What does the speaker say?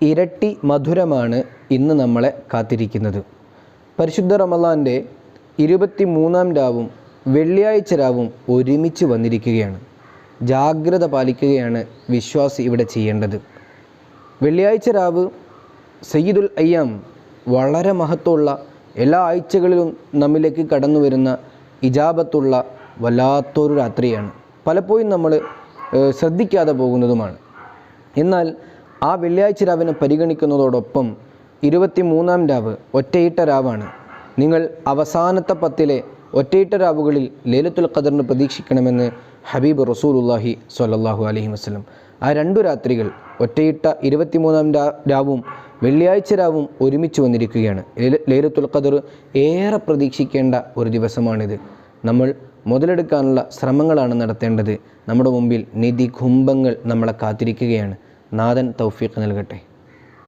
ഇരട്ടി മധുരമാണ് ഇന്ന് നമ്മളെ കാത്തിരിക്കുന്നത്. പരിശുദ്ധ റമളാൻ്റെ 23-ാം രാവും വെള്ളിയാഴ്ച രാവും ഒരുമിച്ച് വന്നിരിക്കുകയാണ്. ജാഗ്രത പാലിക്കുകയാണ് വിശ്വാസി ഇവിടെ ചെയ്യേണ്ടത്. വെള്ളിയാഴ്ച രാവ് സയ്യിദുൽ അയ്യാം, വളരെ മഹത്വമുള്ള, എല്ലാ ആഴ്ചകളിലും നമ്മിലേക്ക് കടന്നു വരുന്ന ഇജാബത്തുള്ള വല്ലാത്തൊരു രാത്രിയാണ്. പലപ്പോഴും നമ്മൾ ശ്രദ്ധിക്കാതെ പോകുന്നതുമാണ്. എന്നാൽ ആ വെള്ളിയാഴ്ച രാവിനെ പരിഗണിക്കുന്നതോടൊപ്പം 23-ാം രാവ് ഒറ്റയിട്ട രാവാണ്. നിങ്ങൾ അവസാനത്തെ 10-ലെ ഒറ്റയിട്ട രാവുകളിൽ ലൈലത്തുൽ ഖദറിന് പ്രതീക്ഷിക്കണമെന്ന് ഹബീബ് റസൂലുള്ളാഹി സ്വല്ലല്ലാഹു അലൈഹി വസല്ലം. ആ 2 രാത്രികൾ, ഒറ്റയിട്ട 23-ാം രാവും വെള്ളിയാഴ്ച രാവും ഒരുമിച്ച് വന്നിരിക്കുകയാണ്. ലൈലത്തുൽ ഖദർ ഏറെ പ്രതീക്ഷിക്കേണ്ട ഒരു ദിവസമാണിത്. നമ്മൾ മുതലെടുക്കാനുള്ള ശ്രമങ്ങളാണ് നടത്തേണ്ടത്. നമ്മുടെ മുമ്പിൽ നിധി കുംഭങ്ങൾ നമ്മളെ കാത്തിരിക്കുകയാണ്. നാഥൻ തൗഫീഖ് നൽകട്ടെ.